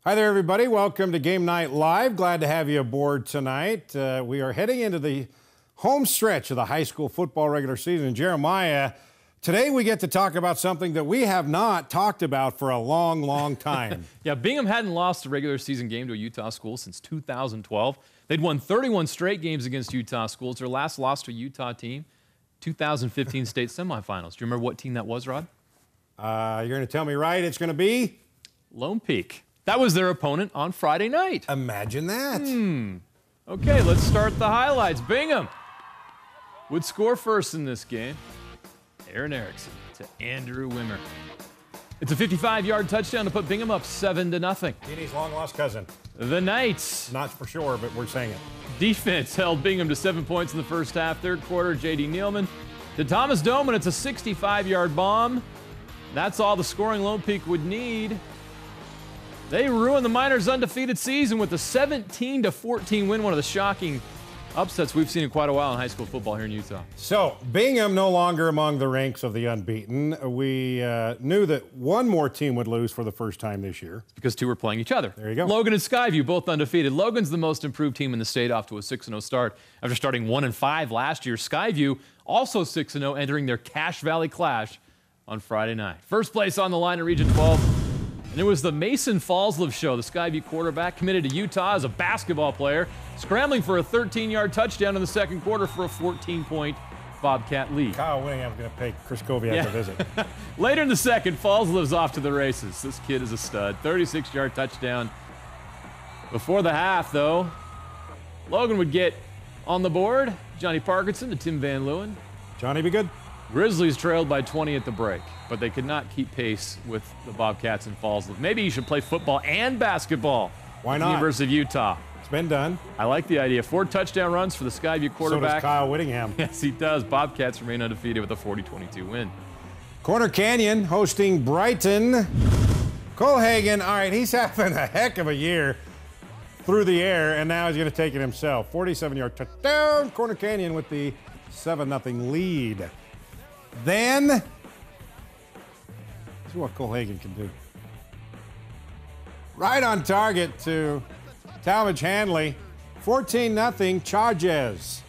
Hi there, everybody. Welcome to Game Night Live. Glad to have you aboard tonight. We are heading into the home stretch of the high school football regular season. Jeremiah, today we get to talk about something that we have not talked about for a long, long time. Yeah, Bingham hadn't lost a regular season game to a Utah school since 2012. They'd won 31 straight games against Utah schools. Their last loss to a Utah team, 2015 state semifinals. Do you remember what team that was, Rod? You're going to tell me right. It's going to be? Lone Peak. That was their opponent on Friday night. Imagine that. Okay, let's start the highlights. Bingham would score first in this game. Aaron Erickson to Andrew Wimmer. It's a 55-yard touchdown to put Bingham up 7-0. Dini's long-lost cousin. The Knights. Not for sure, but we're saying it. Defense held Bingham to 7 points in the first half. Third quarter, J.D. Nealman to Thomas Doman. It's a 65-yard bomb. That's all the scoring Lone Peak would need. They ruined the Miners' undefeated season with a 17-14 win, one of the shocking upsets we've seen in quite a while in high school football here in Utah. So, Bingham no longer among the ranks of the unbeaten. We knew that one more team would lose for the first time this year. Because two were playing each other. There you go. Logan and Skyview, both undefeated. Logan's the most improved team in the state, off to a 6-0 start after starting 1-5 last year. Skyview also 6-0, entering their Cache Valley Clash on Friday night. First place on the line in Region 12. And it was the Mason Fallsliv show. The Skyview quarterback committed to Utah as a basketball player, scrambling for a 13-yard touchdown in the second quarter for a 14-point Bobcat lead. Kyle Winningham's going to pay Chris Koviak a visit. Later in the second, Fallsliv's off to the races. This kid is a stud. 36-yard touchdown. Before the half, though, Logan would get on the board. Johnny Parkinson to Tim Van Leeuwen. Johnny, be good. Grizzlies trailed by 20 at the break, but they could not keep pace with the Bobcats and Fallsliv. Maybe you should play football and basketball. Why at not? The University of Utah. It's been done. I like the idea. 4 touchdown runs for the Skyview quarterback. So does Kyle Whittingham. Yes, he does. Bobcats remain undefeated with a 40-22 win. Corner Canyon hosting Brighton. Cole Hagan, all right, he's having a heck of a year through the air, and now he's going to take it himself. 47-yard touchdown. Corner Canyon with the 7-0 lead. Then, this is what Cole Hagan can do. Right on target to Talmadge Hanley. 14-0 Charges.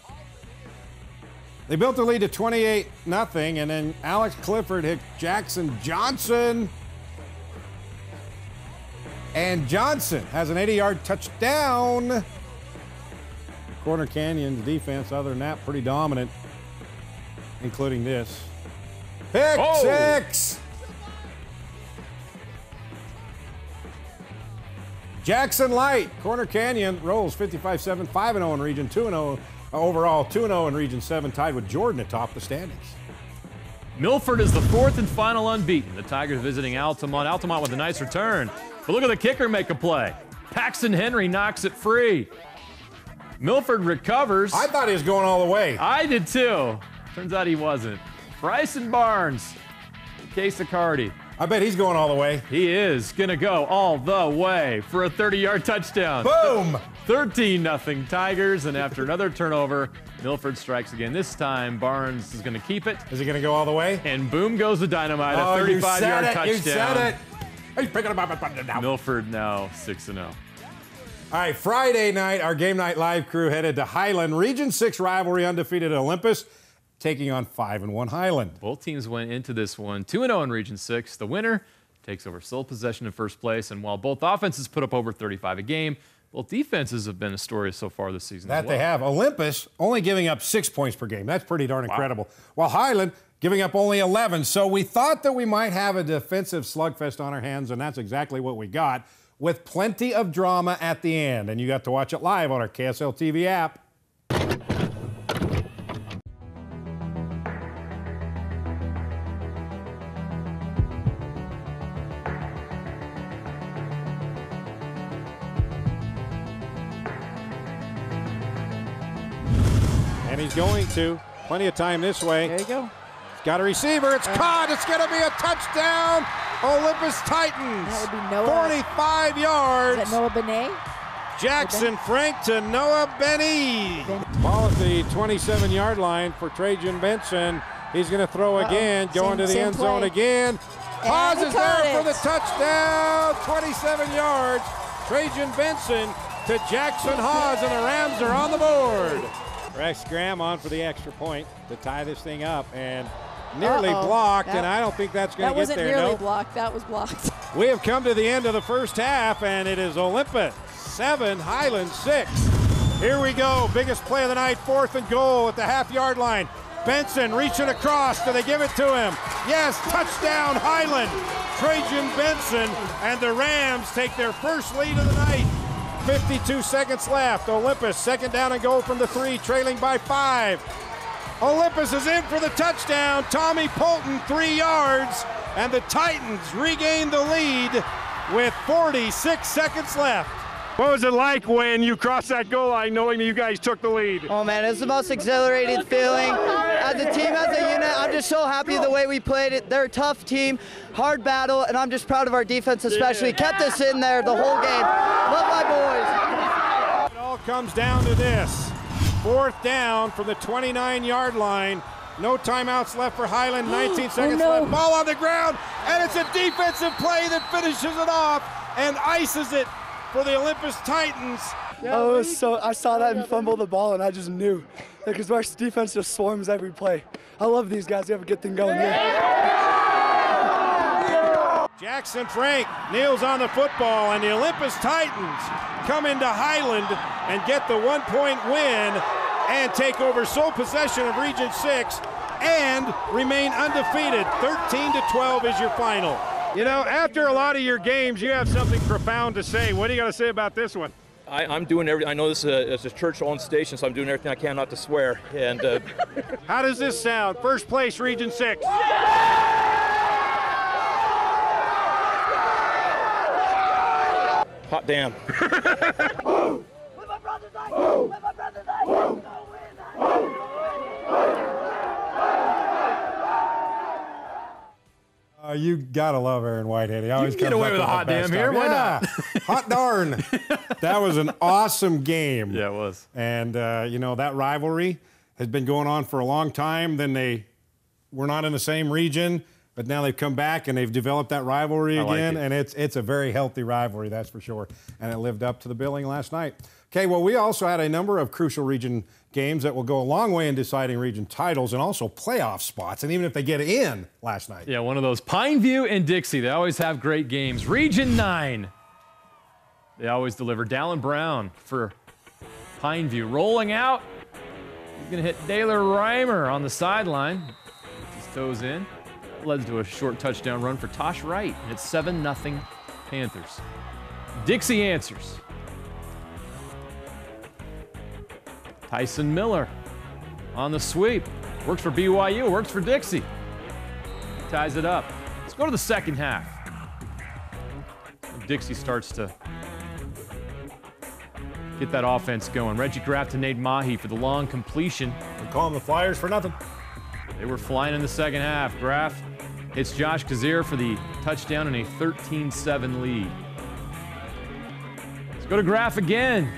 They built the lead to 28-0, and then Alex Clifford hit Jackson Johnson. And Johnson has an 80-yard touchdown. Corner Canyon, the defense, other than that, pretty dominant, including this. Pick six! Jackson Light, Corner Canyon, rolls 55-7, 5-0 in Region 2-0 overall, 2-0 in Region 7, tied with Jordan atop the standings. Milford is the fourth and final unbeaten. The Tigers visiting Altamont. Altamont with a nice return. But look at the kicker make a play. Paxton Henry knocks it free. Milford recovers. I thought he was going all the way. I did too. Turns out he wasn't. Bryson Barnes, Case Cardi. I bet he's going all the way. He is going to go all the way for a 30-yard touchdown. Boom! 13-0 Tigers, and after another turnover, Milford strikes again. This time, Barnes is going to keep it. Is he going to go all the way? And boom goes the dynamite, a 35-yard touchdown. You said it. He's picking him up now. Milford now 6-0. All right, Friday night, our Game Night Live crew headed to Highland. Region 6 rivalry, undefeated Olympus, taking on 5-1 Highland. Both teams went into this one 2-0 in Region 6. The winner takes over sole possession in first place. And while both offenses put up over 35 a game, both defenses have been a story so far this season. That they have. Olympus only giving up 6 points per game. That's pretty darn incredible. While Highland giving up only 11. So we thought that we might have a defensive slugfest on our hands, and that's exactly what we got, with plenty of drama at the end. And you got to watch it live on our KSL TV app. And he's going to. Plenty of time this way. There you go. He's got a receiver. It's caught. It's going to be a touchdown. Olympus Titans. That would be Noah. 45 yards. Is that Noah Benet? Jackson Frank to Noah Benny. Ball at the 27-yard line for Trajan Benson. He's going to throw again, going to the end zone again. Pauses there for the touchdown. 27 yards. Trajan Benson to Jackson Hawes, and the Rams are on the board. Rex Graham on for the extra point to tie this thing up, and nearly blocked, and I don't think that's going to get there. That wasn't nearly blocked. That was blocked. We have come to the end of the first half, and it is Olympus 7, Highland 6. Here we go. Biggest play of the night, 4th and goal at the half-yard line. Benson reaching across. Do they give it to him? Yes, touchdown Highland. Trajan Benson, and the Rams take their first lead of the night. 52 seconds left. Olympus, 2nd down and goal from the 3, trailing by 5. Olympus is in for the touchdown. Tommy Polton, 3 yards, and the Titans regain the lead with 46 seconds left. What was it like when you crossed that goal line knowing that you guys took the lead? Oh man, it's the most exhilarating feeling. As a team, as a unit, I'm just so happy the way we played it. They're a tough team, hard battle, and I'm just proud of our defense especially. Kept us in there the whole game. Love my boys. It all comes down to this. 4th down from the 29-yard line. No timeouts left for Highland. 19 seconds left. Ball on the ground, and it's a defensive play that finishes it off and ices it for the Olympus Titans. Oh, I saw that and fumble the ball, and I just knew. Because our defense just swarms every play. I love these guys. We have a good thing going here. Jackson Frank kneels on the football, and the Olympus Titans come into Highland and get the 1-point win and take over sole possession of Region 6 and remain undefeated. 13-12 is your final. You know, after a lot of your games, you have something profound to say. What do you got to say about this one? I'm doing everything. I know this is a church-owned station, so I'm doing everything I can not to swear. And how does this sound? First place, Region 6. Hot damn. You gotta love Aaron Whitehead. He always get away with a hot damn here. Why not? Hot darn. That was an awesome game. Yeah, it was. And, you know, that rivalry has been going on for a long time. Then they were not in the same region, but now they've come back and they've developed that rivalry again. And it's a very healthy rivalry, that's for sure. And it lived up to the billing last night. Okay, well, we also had a number of crucial region games that will go a long way in deciding region titles and also playoff spots, and even if they get in last night. Yeah, one of those. Pineview and Dixie, they always have great games. Region 9, they always deliver. Dallin Brown for Pineview. Rolling out, he's going to hit Daylor Reimer on the sideline. His toes in. Led to a short touchdown run for Tosh Wright, and it's 7-0 Panthers. Dixie answers. Tyson Miller on the sweep. Works for BYU, works for Dixie. Ties it up. Let's go to the second half. Dixie starts to get that offense going. Reggie Graff to Nate Mahi for the long completion. We call them the Flyers for nothing. They were flying in the second half. Graff hits Josh Kazir for the touchdown and a 13-7 lead. Let's go to Graff again.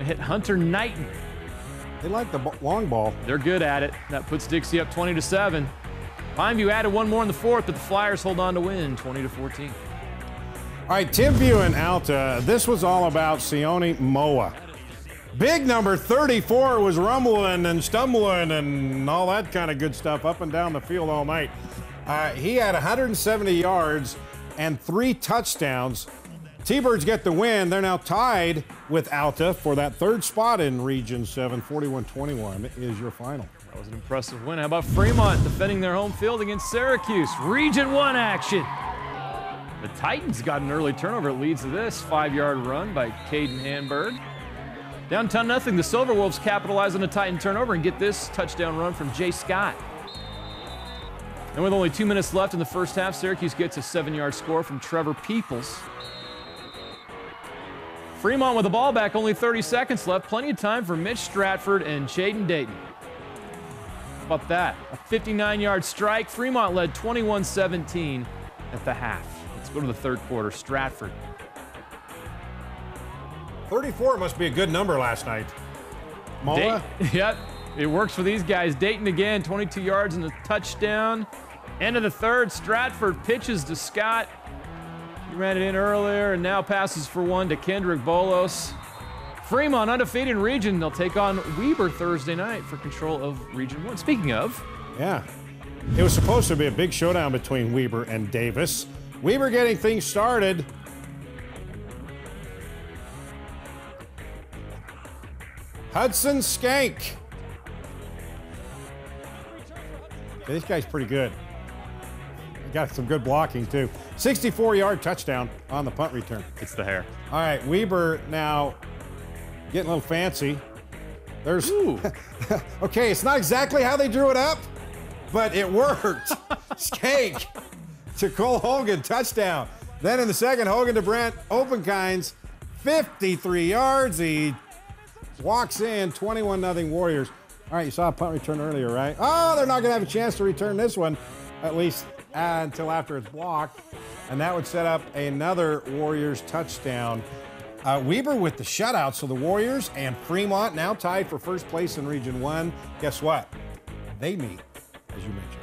Hit Hunter Knighton. They like the long ball. They're good at it. That puts Dixie up 20-7. Pineview added one more in the 4th, but the Flyers hold on to win 20-14. All right, Timview and Alta. This was all about Sione Moa. Big number 34 was rumbling and stumbling and all that kind of good stuff up and down the field all night. He had 170 yards and 3 touchdowns. T-Birds get the win. They're now tied with Alta for that 3rd spot in Region 7. 41-21 is your final. That was an impressive win. How about Fremont defending their home field against Syracuse? Region 1 action. The Titans got an early turnover. It leads to this 5-yard run by Caden Hanberg. Down 10-0, the Silver Wolves capitalize on the Titan turnover and get this touchdown run from Jay Scott. And with only 2 minutes left in the first half, Syracuse gets a 7-yard score from Trevor Peoples. Fremont with the ball back, only 30 seconds left. Plenty of time for Mitch Stratford and Shaden Dayton. How about that? A 59-yard strike. Fremont led 21-17 at the half. Let's go to the 3rd quarter. Stratford. 34 must be a good number last night. Moa? Yep, it works for these guys. Dayton again, 22 yards and a touchdown. End of the 3rd, Stratford pitches to Scott. He ran it in earlier and now passes for one to Kendrick Bolos. Fremont undefeated in region. They'll take on Weber Thursday night for control of Region 1. Speaking of. Yeah. It was supposed to be a big showdown between Weber and Davis. Weber getting things started. Hudson Skank. Yeah, this guy's pretty good. He got some good blocking, too. 64-yard touchdown on the punt return. It's the hair. All right, Weber now getting a little fancy. There's okay, it's not exactly how they drew it up, but it worked. Skank to Cole Hogan, touchdown. Then in the second, Hogan to Brent Openkines, 53 yards. He walks in, 21-0 Warriors. All right, you saw a punt return earlier, right? Oh, they're not going to have a chance to return this one, at least until after it's blocked. And that would set up another Warriors touchdown. Weber with the shutout, so the Warriors and Fremont now tied for first place in Region 1. Guess what? They meet, as you mentioned.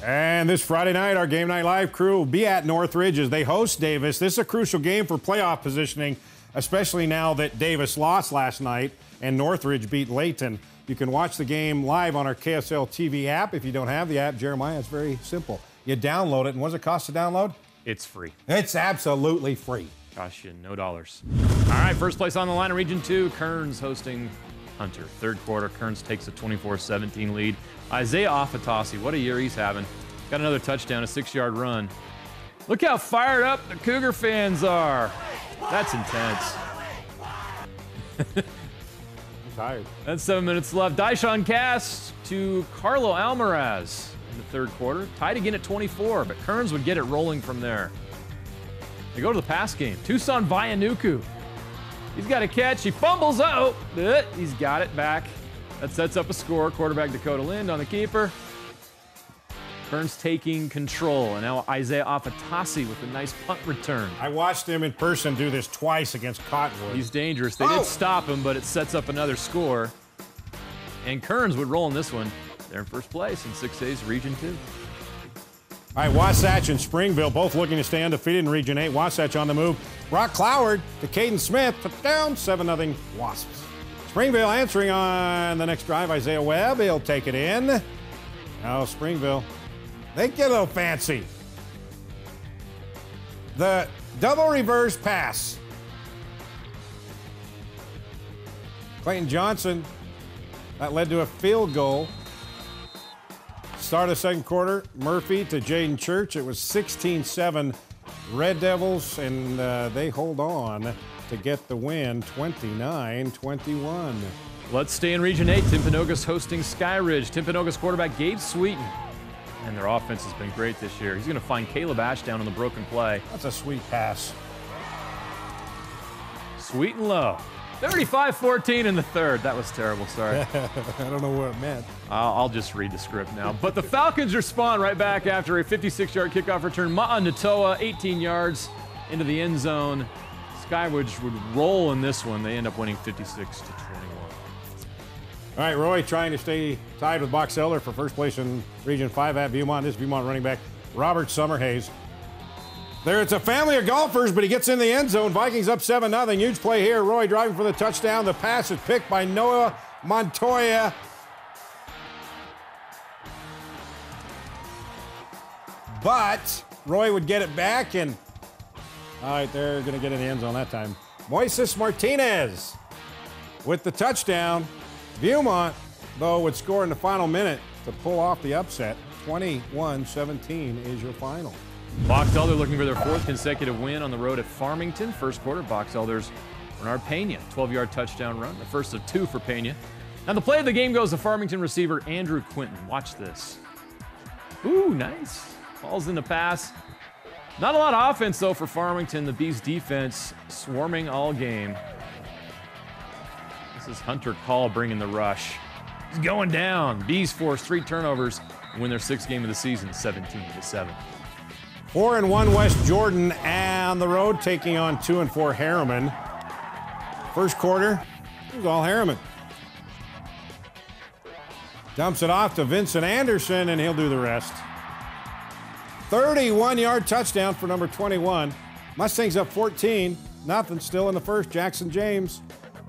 And this Friday night, our Game Night Live crew will be at Northridge as they host Davis. This is a crucial game for playoff positioning, especially now that Davis lost last night and Northridge beat Layton. You can watch the game live on our KSL TV app. If you don't have the app, Jeremiah, it's very simple. You download it, and what does it cost to download? It's free. It's absolutely free. Costs you no dollars. All right, first place on the line in Region 2, Kearns hosting Hunter. Third quarter, Kearns takes a 24-17 lead. Isaiah Afatasi, what a year he's having. Got another touchdown, a 6-yard run. Look how fired up the Cougar fans are. That's intense. Tired. That's 7 minutes left. Daishon Cass to Carlo Almaraz in the third quarter. Tied again at 24, but Kearns would get it rolling from there. They go to the pass game. Tucson Vianuku. He's got a catch. He fumbles out. He's got it back. That sets up a score. Quarterback Dakota Lind on the keeper. Kearns taking control, and now Isaiah Afatasi with a nice punt return. I watched him in person do this twice against Cottonwood. He's dangerous. They did stop him, but it sets up another score. And Kearns would roll in this one. They're in first place in 6A's Region 2. All right, Wasatch and Springville both looking to stay undefeated in Region 8. Wasatch on the move. Brock Cloward to Caden Smith. Down 7-0 Wasps. Springville answering on the next drive. Isaiah Webb, he'll take it in. Now Springville, they get a little fancy. The double reverse pass. Clayton Johnson, that led to a field goal. Start of the second quarter, Murphy to Jaden Church. It was 16-7 Red Devils, and they hold on to get the win, 29-21. Let's stay in Region 8. Timpanogos hosting Skyridge. Timpanogos quarterback Gabe Sweeten. And their offense has been great this year. He's going to find Caleb Ashdown on the broken play. That's a sweet pass. Sweet and low. 35-14 in the third. That was terrible, sorry. I don't know what it meant. I'll just read the script now. But the Falcons respond right back after a 56-yard kickoff return. Ma'a Natoa, 18 yards into the end zone. Skyridge would roll in this one. They end up winning 56-21. All right, Roy trying to stay tied with Box Elder for first place in Region 5 at Viewmont. This Viewmont running back, Robert Summerhays. There, it's a family of golfers, but he gets in the end zone. Vikings up 7-0. Huge play here. Roy driving for the touchdown. The pass is picked by Noah Montoya. But Roy would get it back, and all right, they're going to get in the end zone that time. Moises Martinez with the touchdown. Viewmont, though, would score in the final minute to pull off the upset. 21-17 is your final. Box Elder looking for their fourth consecutive win on the road at Farmington. First quarter, Box Elder's Bernard Pena, 12-yard touchdown run, the first of two for Pena. Now the play of the game goes to Farmington receiver Andrew Quinton. Watch this. Ooh, nice. Falls in the pass. Not a lot of offense, though, for Farmington. The Bees defense swarming all game. This is Hunter Call bringing the rush. He's going down. Bees force 3 turnovers and win their 6th game of the season, 17-7. 4-1 West Jordan on the road, taking on 2-4 Harriman. First quarter, it was all Harriman. Dumps it off to Vincent Anderson, and he'll do the rest. 31-yard touchdown for number 21. Mustangs up 14-0, still in the first. Jackson James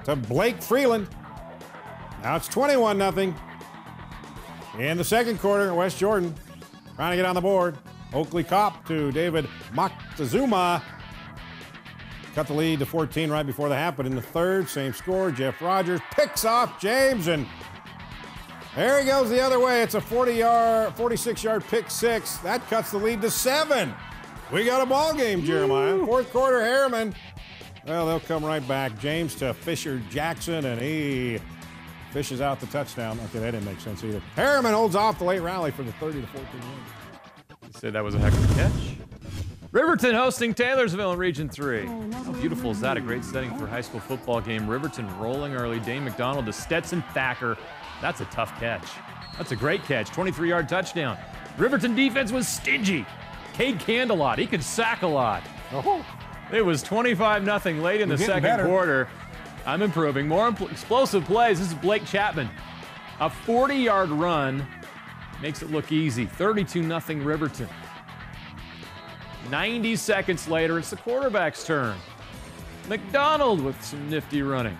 to Blake Freeland. Now it's 21-0. In the second quarter, West Jordan trying to get on the board. Oakley Kopp to David Moctezuma. Cut the lead to 14 right before the half, but in the third, same score. Jeff Rogers picks off James, and there he goes the other way. It's a 46-yard pick six. That cuts the lead to 7. We got a ball game, Jeremiah. Fourth quarter, Harriman. Well, they'll come right back. James to Fisher Jackson, and he fishes out the touchdown. Okay, that didn't make sense either. Harriman holds off the late rally for the 30-14 win. You said that was a heck of a catch. Riverton hosting Taylorsville in Region 3. How beautiful is that? A great setting for a high school football game. Riverton rolling early. Dane McDonald to Stetson Thacker. That's a tough catch. That's a great catch. 23-yard touchdown. Riverton defense was stingy. Cade Candelot, he could sack a lot. Oh. It was 25-0 late in the second quarter. I'm improving. More explosive plays. This is Blake Chapman. A 40-yard run makes it look easy. 32-0 Riverton. 90 seconds later, it's the quarterback's turn. McDonald with some nifty running.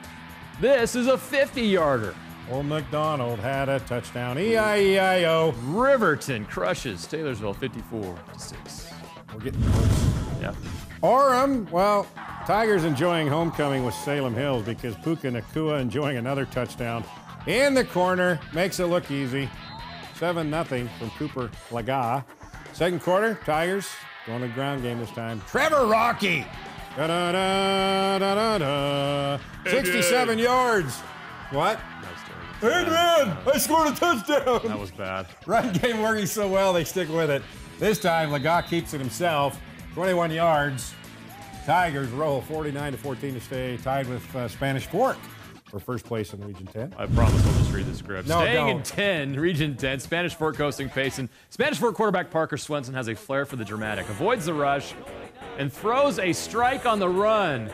This is a 50-yarder. Old McDonald had a touchdown. E-I-E-I-O. Riverton crushes Taylorsville 54-6. We're getting close. Yeah. Orem, well, Tigers enjoying homecoming with Salem Hills because Puka Nakua enjoying another touchdown. In the corner, makes it look easy. 7-0 from Cooper Laga. Second quarter, Tigers going to the ground game this time. Trevor Rocky. Da-da-da-da-da-da. 67 yards. What? Hey, man, I scored a touchdown. That was bad. Run game working so well, they stick with it. This time, Laga keeps it himself. 21 yards. Tigers roll 49-14 to stay tied with Spanish Fork for first place in Region 10. I promise I'll just read the script. No, Staying don't. in 10, Region 10, Spanish Fork coasting Payson. Spanish Fork quarterback Parker Swenson has a flair for the dramatic, avoids the rush, and throws a strike on the run.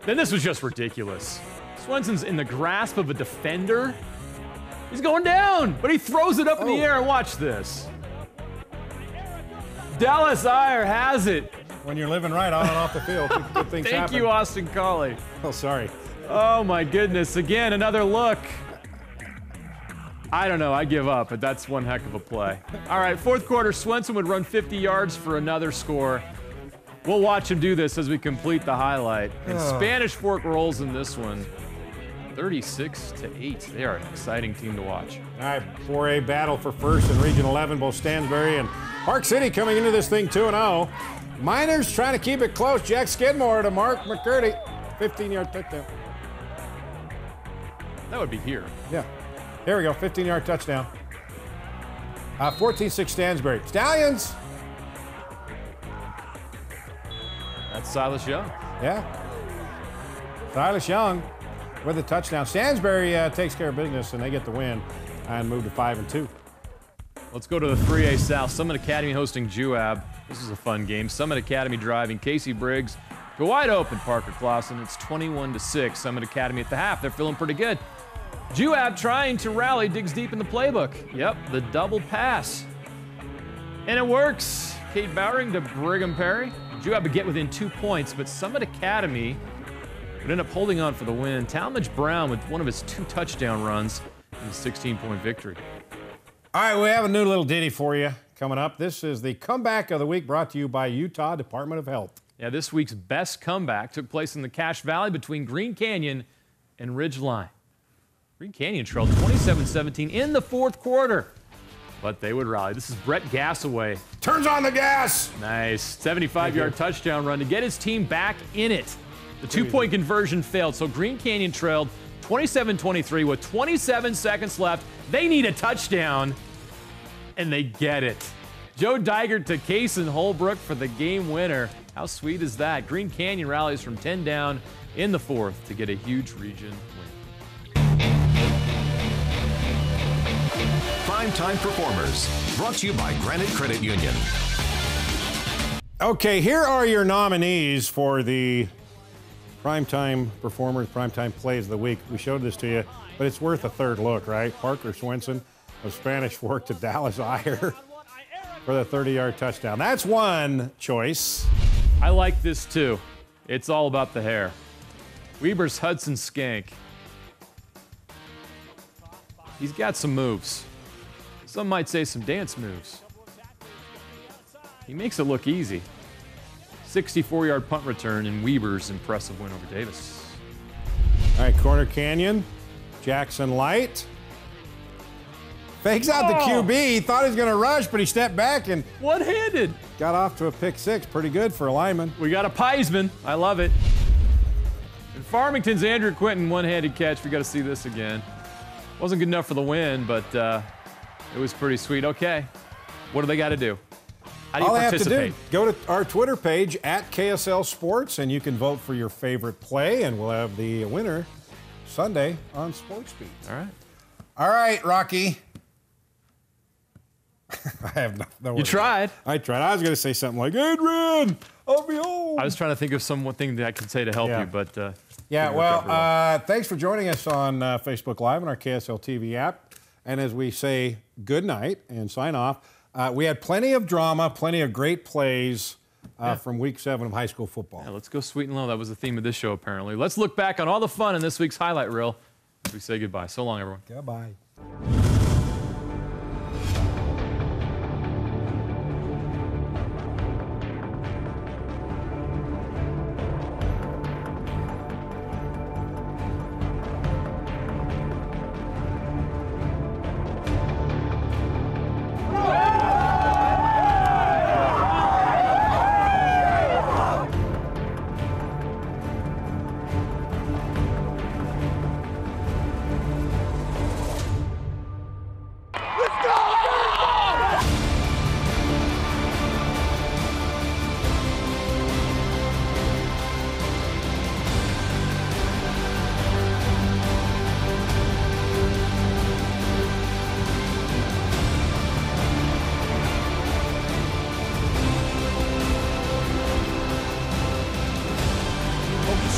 Then this was just ridiculous. Swenson's in the grasp of a defender. He's going down, but he throws it up in the air, and watch this. Dallas Iyer has it. When you're living right on and off the field, good things happen. Thank you, Austin Colley. Oh, sorry. Oh, my goodness. Again, another look. I don't know. I give up, but that's one heck of a play. All right, fourth quarter, Swenson would run 50 yards for another score. We'll watch him do this as we complete the highlight. And Spanish Fork rolls in this one. 36-8. They are an exciting team to watch. All right, 4A battle for first in Region 11. Both Stansbury and Park City coming into this thing 2-0. Miners trying to keep it close. Jack Skidmore to Mark McCurdy. 15-yard touchdown. That would be here. Yeah. Here we go. 15-yard touchdown. 14-6 Stansbury. Stallions. That's Silas Young. Yeah. Silas Young with a touchdown. Stansbury takes care of business, and they get the win and move to 5-2. Let's go to the 3A South. Summit Academy hosting Juab. This is a fun game. Summit Academy driving. Casey Briggs go wide open. Parker Clausen. It's 21-6. Summit Academy at the half. They're feeling pretty good. Juab trying to rally, digs deep in the playbook. Yep, the double pass. And it works. Kate Bowering to Brigham Perry. Juab would get within 2 points, but Summit Academy would end up holding on for the win. Talmadge Brown with one of his 2 touchdown runs in a 16-point victory. All right, we have a new little ditty for you coming up. This is the comeback of the week brought to you by Utah Department of Health. Yeah, this week's best comeback took place in the Cache Valley between Green Canyon and Ridgeline. Green Canyon trailed 27-17 in the fourth quarter, but they would rally. This is Brett Gassaway. Turns on the gas. Nice. 75-yard touchdown run to get his team back in it. The 2-point conversion failed, so Green Canyon trailed 27-23 with 27 seconds left. They need a touchdown, and they get it. Joe Digert to Kaysen Holbrook for the game winner. How sweet is that? Green Canyon rallies from 10 down in the fourth to get a huge region win. Primetime Performers, brought to you by Granite Credit Union. Okay, here are your nominees for the Primetime Performers, Primetime Plays of the Week. We showed this to you, but it's worth a third look, right? Parker Swenson, of Spanish Fork to Dallas Iyer for the 30-yard touchdown. That's one choice. I like this too. It's all about the hair. Weber's Hudson Skank. He's got some moves. Some might say some dance moves. He makes it look easy. 64-yard punt return in Weber's impressive win over Davis. All right, Corner Canyon. Jackson Light. Fakes out the QB. He thought he was going to rush, but he stepped back and one-handed. got off to a pick six. Pretty good for a lineman. We got a Piesman. I love it. And Farmington's Andrew Quinton, one-handed catch. We got to see this again. Wasn't good enough for the win, but it was pretty sweet. Okay, what do they got to do? How do you All they have to participate? do, go to our Twitter page at KSL Sports, and you can vote for your favorite play, and we'll have the winner Sunday on SportsBeat. All right. All right, Rocky. I have no. You tried. I tried. I was going to say something like, Adrian, I'll be home. I was trying to think of some thing that I could say to help you, but yeah. Well, thanks for joining us on Facebook Live and our KSL TV app. And as we say good night and sign off, we had plenty of drama, plenty of great plays from Week 7 of high school football. Yeah, let's go sweet and low. That was the theme of this show, apparently. Let's look back on all the fun in this week's highlight reel as we say goodbye. So long, everyone. Goodbye.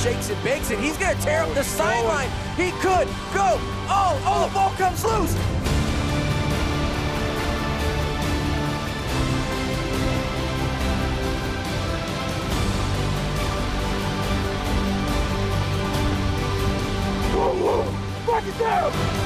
Shakes and bakes it. He's going to tear up the sideline. He could go. Oh, the ball comes loose. Whoa, whoa. Mark it down.